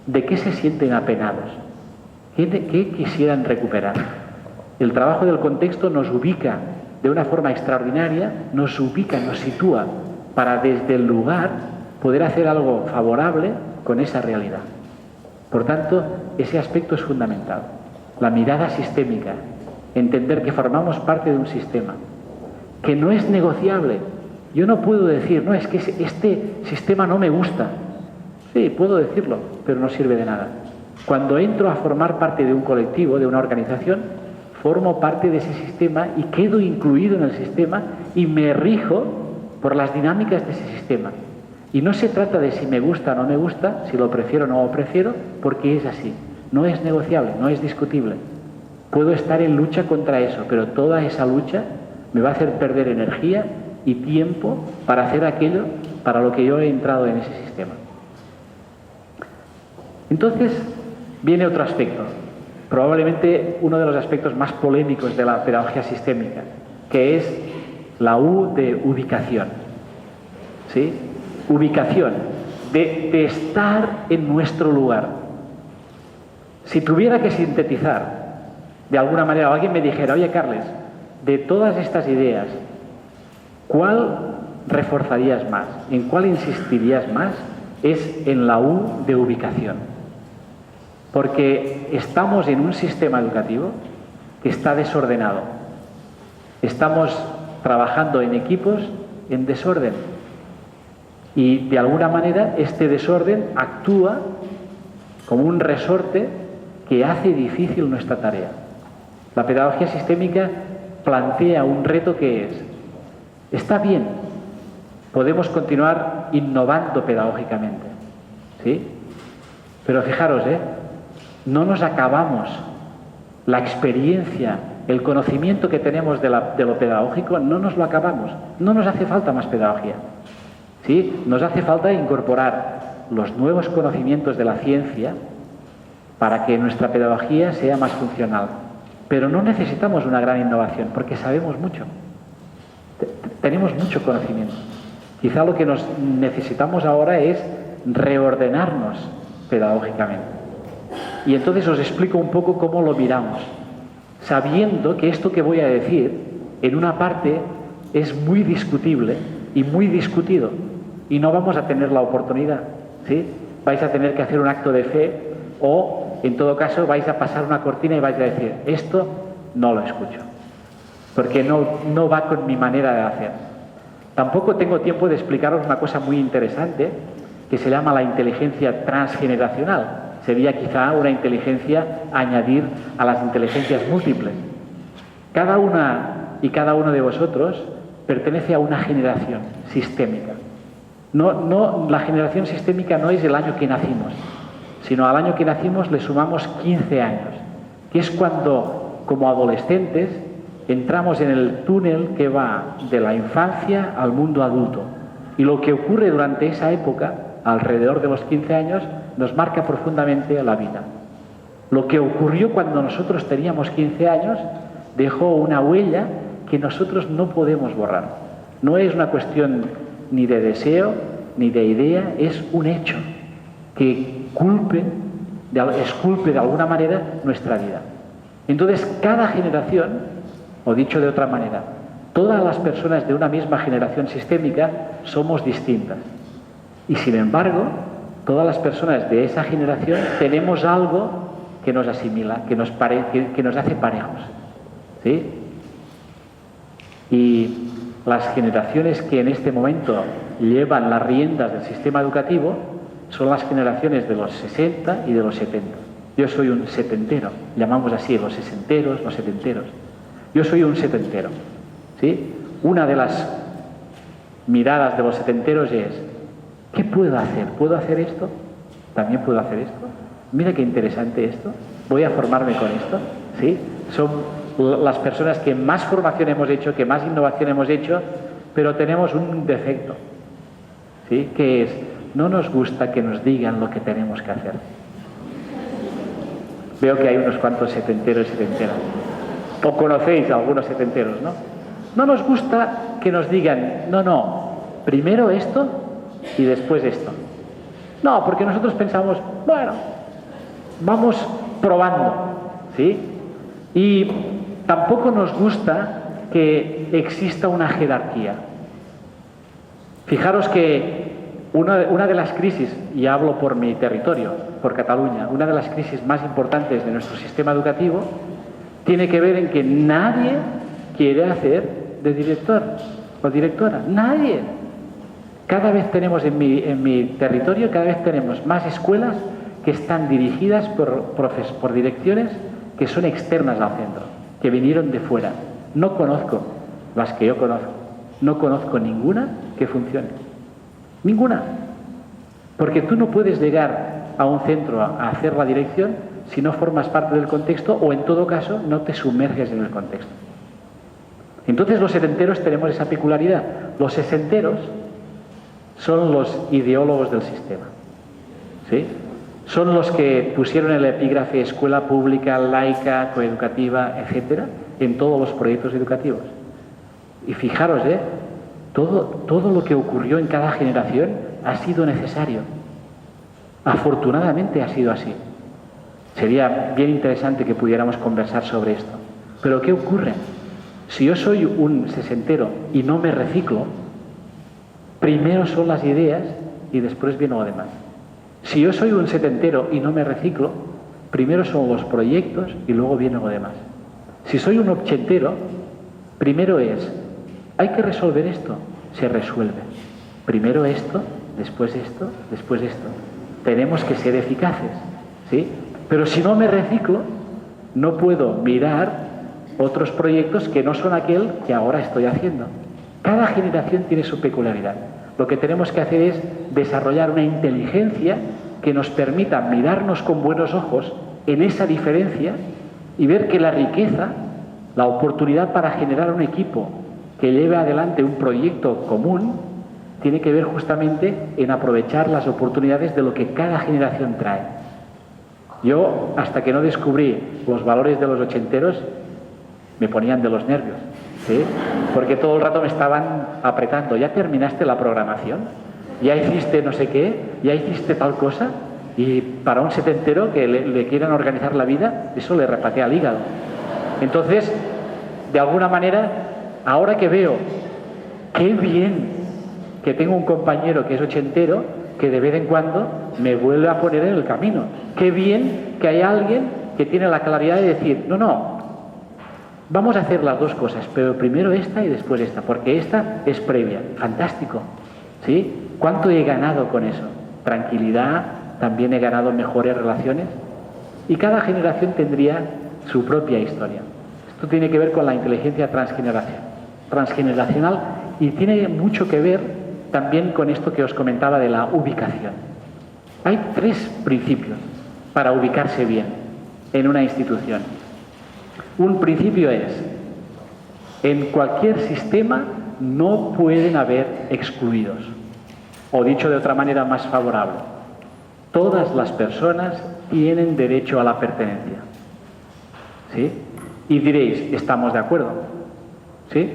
¿De qué se sienten apenados? ¿Qué quisieran recuperar? El trabajo del contexto nos ubica de una forma extraordinaria, nos ubica, nos sitúa para desde el lugar poder hacer algo favorable con esa realidad. Por tanto, ese aspecto es fundamental. La mirada sistémica, entender que formamos parte de un sistema, que no es negociable. Yo no puedo decir, no, es que este sistema no me gusta. Sí, puedo decirlo, pero no sirve de nada. Cuando entro a formar parte de un colectivo, de una organización, formo parte de ese sistema y quedo incluido en el sistema y me rijo por las dinámicas de ese sistema. Y no se trata de si me gusta o no me gusta, si lo prefiero o no lo prefiero, porque es así. No es negociable, no es discutible. Puedo estar en lucha contra eso, pero toda esa lucha me va a hacer perder energía y tiempo para hacer aquello para lo que yo he entrado en ese sistema. Entonces, viene otro aspecto, probablemente uno de los aspectos más polémicos de la pedagogía sistémica, que es la U de ubicación. ¿Sí? Ubicación, de estar en nuestro lugar. Si tuviera que sintetizar, de alguna manera, o alguien me dijera, oye, Carles, de todas estas ideas, ¿cuál reforzarías más? ¿En cuál insistirías más? Es en la U de ubicación. Porque estamos en un sistema educativo que está desordenado. Estamos trabajando en equipos en desorden. Y de alguna manera este desorden actúa como un resorte que hace difícil nuestra tarea. La pedagogía sistémica plantea un reto que es, está bien, podemos continuar innovando pedagógicamente, ¿sí? Pero fijaros, no nos acabamos la experiencia, el conocimiento que tenemos de lo pedagógico, no nos lo acabamos, no nos hace falta más pedagogía. ¿Sí? Nos hace falta incorporar los nuevos conocimientos de la ciencia para que nuestra pedagogía sea más funcional. Pero no necesitamos una gran innovación, porque sabemos mucho. Tenemos mucho conocimiento. Quizá lo que necesitamos ahora es reordenarnos pedagógicamente. Y entonces os explico un poco cómo lo miramos, sabiendo que esto que voy a decir, en una parte, es muy discutible y muy discutido. Y no vamos a tener la oportunidad, ¿sí? Vais a tener que hacer un acto de fe o, en todo caso, vais a pasar una cortina y vais a decir, esto no lo escucho, porque no va con mi manera de hacer. Tampoco tengo tiempo de explicaros una cosa muy interesante que se llama la inteligencia transgeneracional. Sería quizá una inteligencia a añadir a las inteligencias múltiples. Cada una y cada uno de vosotros pertenece a una generación sistémica. La generación sistémica no es el año que nacimos, sino al año que nacimos le sumamos 15 años, que es cuando como adolescentes, entramos en el túnel que va de la infancia al mundo adulto. Y lo que ocurre durante esa época, alrededor de los 15 años, nos marca profundamente la vida. Lo que ocurrió cuando nosotros teníamos 15 años dejó una huella que nosotros no podemos borrar. No es una cuestión ni de deseo, ni de idea, es un hecho que esculpe de alguna manera nuestra vida. Entonces, cada generación, o dicho de otra manera, todas las personas de una misma generación sistémica somos distintas. Y sin embargo, todas las personas de esa generación tenemos algo que nos asimila, que nos hace parejos. ¿Sí? Y las generaciones que en este momento llevan las riendas del sistema educativo son las generaciones de los 60 y de los 70. Yo soy un setentero, llamamos así los sesenteros, los setenteros. Yo soy un setentero. ¿Sí? Una de las miradas de los setenteros es: ¿qué puedo hacer? ¿Puedo hacer esto? ¿También puedo hacer esto? Mira qué interesante esto. Voy a formarme con esto. ¿Sí? Son las personas que más formación hemos hecho, que más innovación hemos hecho, pero tenemos un defecto. ¿Sí? Que es: no nos gusta que nos digan lo que tenemos que hacer. Veo que hay unos cuantos setenteros y setenteras. O conocéis a algunos setenteros, ¿no? No nos gusta que nos digan: no, primero esto y después esto. No, porque nosotros pensamos, bueno, vamos probando, ¿sí? Y tampoco nos gusta que exista una jerarquía. Fijaros que una de las crisis, y hablo por mi territorio, por Cataluña, una de las crisis más importantes de nuestro sistema educativo tiene que ver en que nadie quiere hacer de director o directora. Nadie. Cada vez tenemos en mi territorio, cada vez tenemos más escuelas que están dirigidas por direcciones que son externas al centro, que vinieron de fuera. No conozco las que yo conozco. No conozco ninguna que funcione. Ninguna. Porque tú no puedes llegar a un centro a hacer la dirección si no formas parte del contexto, o en todo caso no te sumerges en el contexto. Entonces los setenteros tenemos esa peculiaridad. Los sesenteros son los ideólogos del sistema. ¿Sí? Son los que pusieron el epígrafe escuela pública, laica, coeducativa, etcétera, en todos los proyectos educativos. Y fijaros, todo lo que ocurrió en cada generación ha sido necesario. Afortunadamente ha sido así. Sería bien interesante que pudiéramos conversar sobre esto. Pero ¿qué ocurre? Si yo soy un sesentero y no me reciclo, primero son las ideas y después viene lo demás. Si yo soy un setentero y no me reciclo, primero son los proyectos y luego viene lo demás. Si soy un ochentero, primero hay que resolver esto, se resuelve. Primero esto, después esto, después esto. Tenemos que ser eficaces, ¿sí? Pero si no me reciclo, no puedo mirar otros proyectos que no son aquel que ahora estoy haciendo. Cada generación tiene su peculiaridad. Lo que tenemos que hacer es desarrollar una inteligencia que nos permita mirarnos con buenos ojos en esa diferencia y ver que la riqueza, la oportunidad para generar un equipo que lleve adelante un proyecto común, tiene que ver justamente en aprovechar las oportunidades de lo que cada generación trae. Yo, hasta que no descubrí los valores de los ochenteros, me ponían de los nervios, ¿sí? Porque todo el rato me estaban apretando. ¿Ya terminaste la programación? ¿Ya hiciste no sé qué? ¿Ya hiciste tal cosa? Y para un setentero que le quieran organizar la vida, eso le repatea el hígado. Entonces, de alguna manera, ahora que veo qué bien que tengo un compañero que es ochentero, que de vez en cuando me vuelve a poner en el camino. Qué bien que hay alguien que tiene la claridad de decir, no, vamos a hacer las dos cosas, pero primero esta y después esta, porque esta es previa. Fantástico, ¿sí? ¿Cuánto he ganado con eso? Tranquilidad, también he ganado mejores relaciones. Y cada generación tendría su propia historia. Esto tiene que ver con la inteligencia transgeneracional y tiene mucho que ver también con esto que os comentaba de la ubicación. Hay 3 principios para ubicarse bien en una institución. Un principio es, en cualquier sistema no pueden haber excluidos. O dicho de otra manera más favorable, todas las personas tienen derecho a la pertenencia. ¿Sí? Y diréis, estamos de acuerdo. ¿Sí?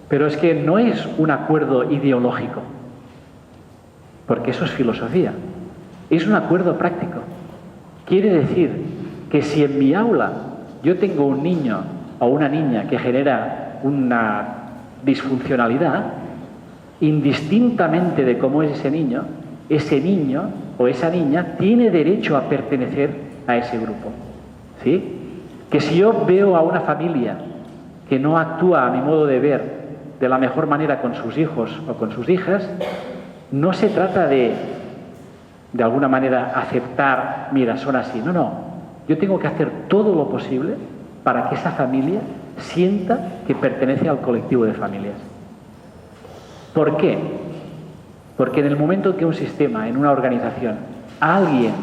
Pero es que no es un acuerdo ideológico, porque eso es filosofía. Es un acuerdo práctico. Quiere decir que si en mi aula yo tengo un niño o una niña que genera una disfuncionalidad, indistintamente de cómo es ese niño o esa niña tiene derecho a pertenecer a ese grupo. ¿Sí? Que si yo veo a una familia que no actúa a mi modo de ver de la mejor manera con sus hijos o con sus hijas, no se trata de alguna manera aceptar, mira, son así. No, no. Yo tengo que hacer todo lo posible para que esa familia sienta que pertenece al colectivo de familias. ¿Por qué? Porque en el momento que un sistema, en una organización, alguien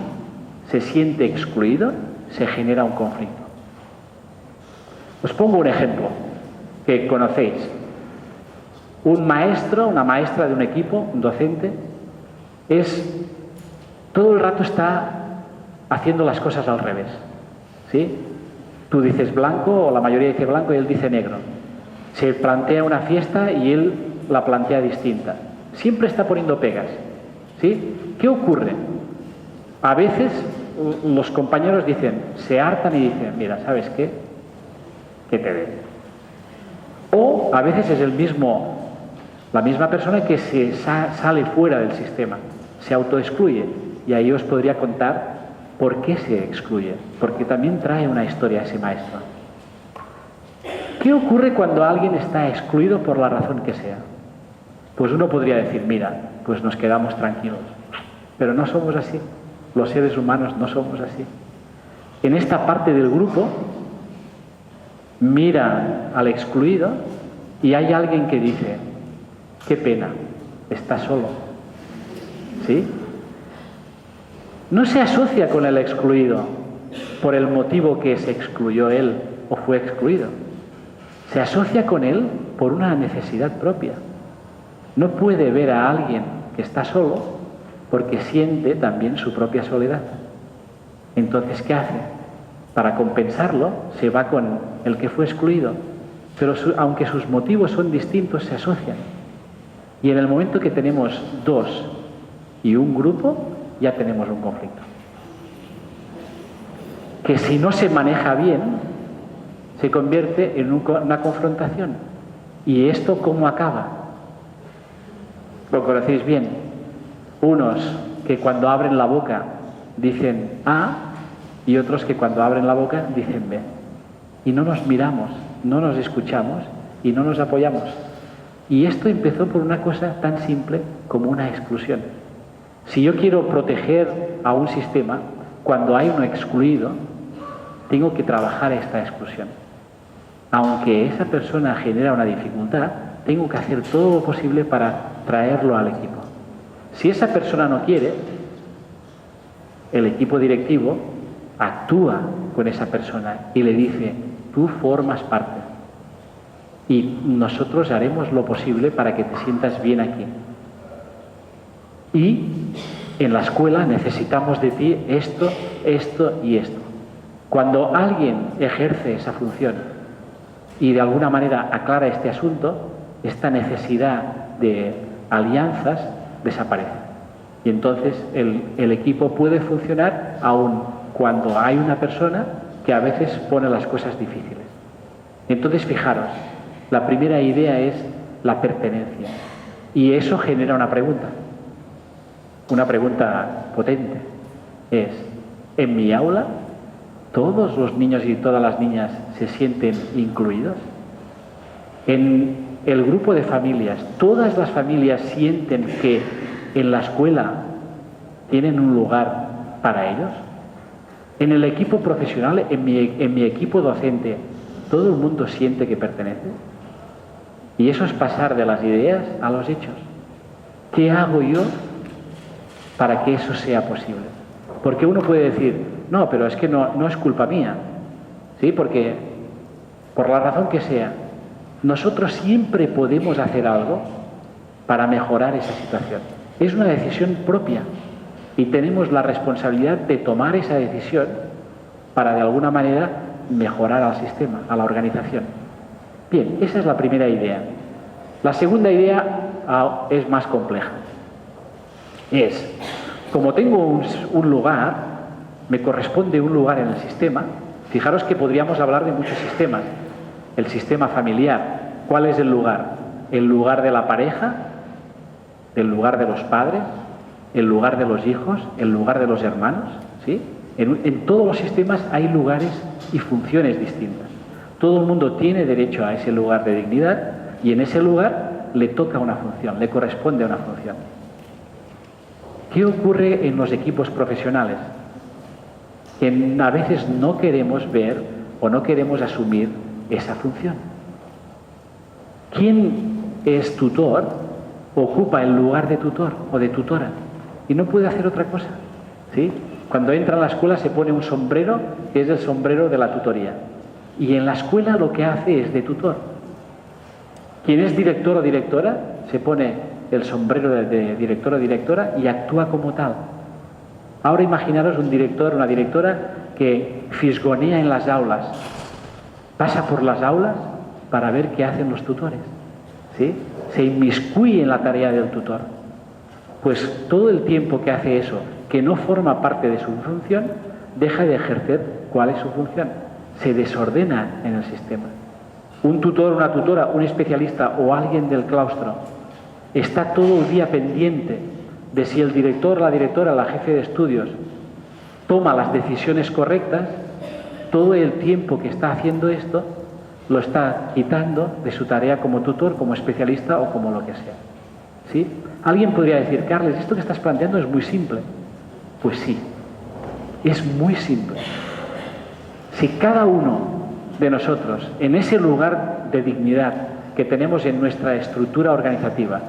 se siente excluido, se genera un conflicto. Os pongo un ejemplo que conocéis. Un maestro, una maestra de un equipo, un docente, todo el rato está haciendo las cosas al revés. ¿Sí? Tú dices blanco, o la mayoría dice blanco y él dice negro. Se plantea una fiesta y él la plantea distinta. Siempre está poniendo pegas. ¿Sí? ¿Qué ocurre? A veces los compañeros se hartan y dicen, mira, ¿sabes qué? Que te den. O a veces es la misma persona que se sale fuera del sistema, se autoexcluye. Y ahí os podría contar por qué se excluye, porque también trae una historia ese maestro. ¿Qué ocurre cuando alguien está excluido por la razón que sea? Pues uno podría decir, mira, pues nos quedamos tranquilos. Pero no somos así. Los seres humanos no somos así. En esta parte del grupo mira al excluido y hay alguien que dice, qué pena, está solo. ¿Sí? No se asocia con el excluido por el motivo que se excluyó él o fue excluido. Se asocia con él por una necesidad propia. No puede ver a alguien que está solo porque siente también su propia soledad. Entonces, ¿qué hace? Para compensarlo, se va con el que fue excluido. Pero aunque sus motivos son distintos, se asocian. Y en el momento que tenemos dos y un grupo, ya tenemos un conflicto. Que si no se maneja bien, se convierte en una confrontación. ¿Y esto cómo acaba? Lo conocéis bien. Unos que cuando abren la boca dicen A y otros que cuando abren la boca dicen B. Y no nos miramos, no nos escuchamos y no nos apoyamos. Y esto empezó por una cosa tan simple como una exclusión. Si yo quiero proteger a un sistema, cuando hay uno excluido, tengo que trabajar esta exclusión. Aunque esa persona genera una dificultad, tengo que hacer todo lo posible para traerlo al equipo. Si esa persona no quiere, el equipo directivo actúa con esa persona y le dice, tú formas parte y nosotros haremos lo posible para que te sientas bien aquí. Y en la escuela necesitamos de ti esto, esto y esto. Cuando alguien ejerce esa función y de alguna manera aclara este asunto, esta necesidad de alianzas desaparece. Y entonces el equipo puede funcionar aun cuando hay una persona que a veces pone las cosas difíciles. Entonces, fijaros, la primera idea es la pertenencia. Y eso genera una pregunta potente. Es, ¿en mi aula todos los niños y todas las niñas se sienten incluidos? En el grupo de familias, ¿todas las familias sienten que en la escuela tienen un lugar para ellos? En el equipo profesional, en mi equipo docente, ¿todo el mundo siente que pertenece? Y eso es pasar de las ideas a los hechos. ¿Qué hago yo para que eso sea posible? Porque uno puede decir, no, pero es que no es culpa mía, ¿sí? Porque por la razón que sea, nosotros siempre podemos hacer algo para mejorar esa situación. Es una decisión propia y tenemos la responsabilidad de tomar esa decisión para de alguna manera mejorar al sistema, a la organización. Bien, esa es la primera idea. La segunda idea es más compleja. Es, como tengo un lugar, me corresponde un lugar en el sistema. Fijaros que podríamos hablar de muchos sistemas. El sistema familiar, ¿cuál es el lugar? El lugar de la pareja, el lugar de los padres, el lugar de los hijos, el lugar de los hermanos, ¿sí? En todos los sistemas hay lugares y funciones distintas. Todo el mundo tiene derecho a ese lugar de dignidad y en ese lugar le toca una función, le corresponde una función. ¿Qué ocurre en los equipos profesionales? Que a veces no queremos ver o no queremos asumir esa función. ¿Quién es tutor? Ocupa el lugar de tutor o de tutora y no puede hacer otra cosa, ¿sí? Cuando entra a la escuela se pone un sombrero que es el sombrero de la tutoría y en la escuela lo que hace es de tutor. Quien es director o directora se pone el sombrero de director o directora y actúa como tal. Ahora imaginaros un director o una directora que fisgonea en las aulas, pasa por las aulas para ver qué hacen los tutores, ¿sí? Se inmiscuye en la tarea del tutor. Pues todo el tiempo que hace eso, que no forma parte de su función, deja de ejercer cuál es su función. Se desordena en el sistema. Un tutor, una tutora, un especialista o alguien del claustro está todo el día pendiente de si el director, la directora, la jefe de estudios toma las decisiones correctas. Todo el tiempo que está haciendo esto lo está quitando de su tarea como tutor, como especialista o como lo que sea, ¿sí? Alguien podría decir, Carles, esto que estás planteando es muy simple. Pues sí, es muy simple. Si cada uno de nosotros, en ese lugar de dignidad que tenemos en nuestra estructura organizativa,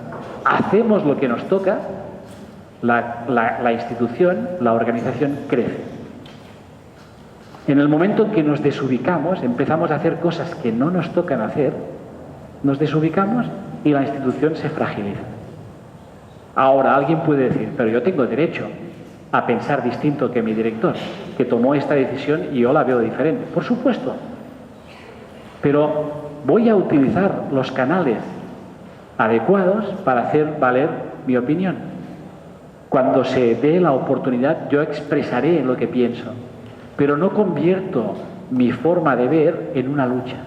hacemos lo que nos toca, la institución, la organización crece. En el momento en que nos desubicamos, empezamos a hacer cosas que no nos tocan hacer, nos desubicamos y la institución se fragiliza. Ahora alguien puede decir, pero yo tengo derecho a pensar distinto que mi director, que tomó esta decisión y yo la veo diferente. Por supuesto, pero voy a utilizar los canales adecuados para hacer valer mi opinión. Cuando se dé la oportunidad, yo expresaré lo que pienso, pero no convierto mi forma de ver en una lucha,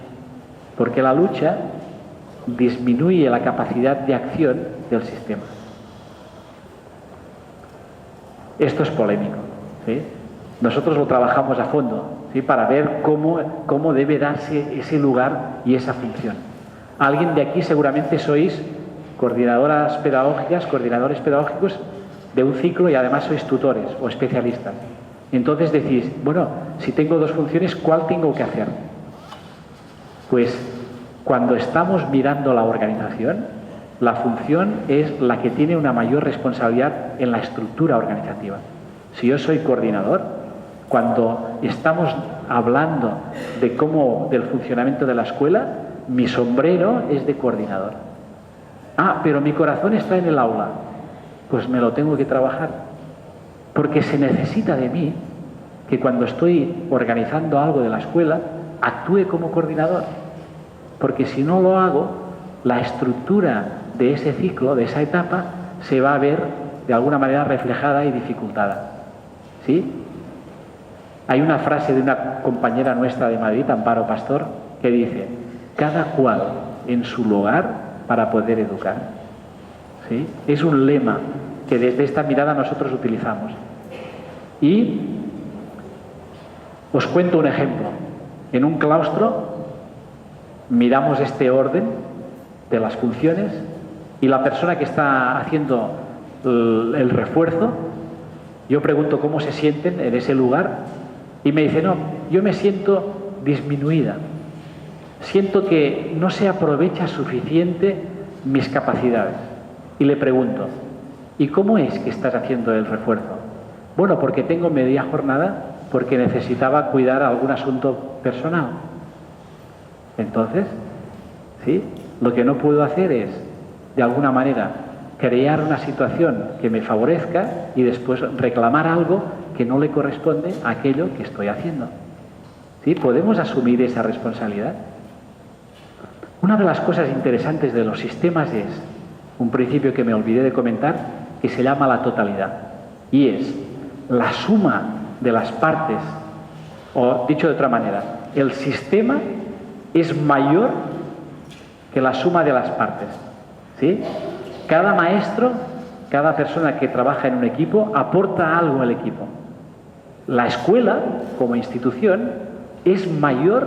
porque la lucha disminuye la capacidad de acción del sistema. Esto es polémico, ¿sí? Nosotros lo trabajamos a fondo, ¿sí? Para ver cómo debe darse ese lugar y esa función. Alguien de aquí seguramente sois coordinadoras pedagógicas, coordinadores pedagógicos de un ciclo y además sois tutores o especialistas. Entonces decís, bueno, si tengo dos funciones, ¿cuál tengo que hacer? Pues cuando estamos mirando la organización, la función es la que tiene una mayor responsabilidad en la estructura organizativa. Si yo soy coordinador, cuando estamos hablando del funcionamiento de la escuela, mi sombrero es de coordinador. Ah, pero mi corazón está en el aula. Pues me lo tengo que trabajar. Porque se necesita de mí que cuando estoy organizando algo de la escuela, actúe como coordinador. Porque si no lo hago, la estructura de ese ciclo, de esa etapa, se va a ver de alguna manera reflejada y dificultada. ¿Sí? Hay una frase de una compañera nuestra de Madrid, Amparo Pastor, que dice, cada cual en su lugar para poder educar. ¿Sí? Es un lema que desde esta mirada nosotros utilizamos. Y os cuento un ejemplo. En un claustro miramos este orden de las funciones y la persona que está haciendo el refuerzo, yo pregunto cómo se sienten en ese lugar y me dice, no, yo me siento disminuida. Siento que no se aprovecha suficiente mis capacidades. Y le pregunto, ¿y cómo es que estás haciendo el refuerzo? Bueno, porque tengo media jornada, porque necesitaba cuidar algún asunto personal. Entonces, ¿sí? Lo que no puedo hacer es, de alguna manera, crear una situación que me favorezca y después reclamar algo que no le corresponde a aquello que estoy haciendo. ¿Sí? ¿Podemos asumir esa responsabilidad? Una de las cosas interesantes de los sistemas es un principio que me olvidé de comentar, que se llama la totalidad. Y es la suma de las partes, o dicho de otra manera, el sistema es mayor que la suma de las partes. ¿Sí? Cada maestro, cada persona que trabaja en un equipo, aporta algo al equipo. La escuela, como institución, es mayor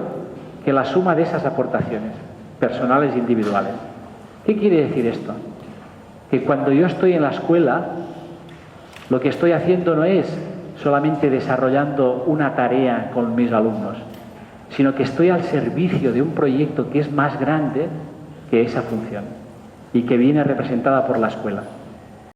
que la suma de esas aportaciones, personales e individuales. ¿Qué quiere decir esto? Que cuando yo estoy en la escuela, lo que estoy haciendo no es solamente desarrollando una tarea con mis alumnos, sino que estoy al servicio de un proyecto que es más grande que esa función y que viene representada por la escuela.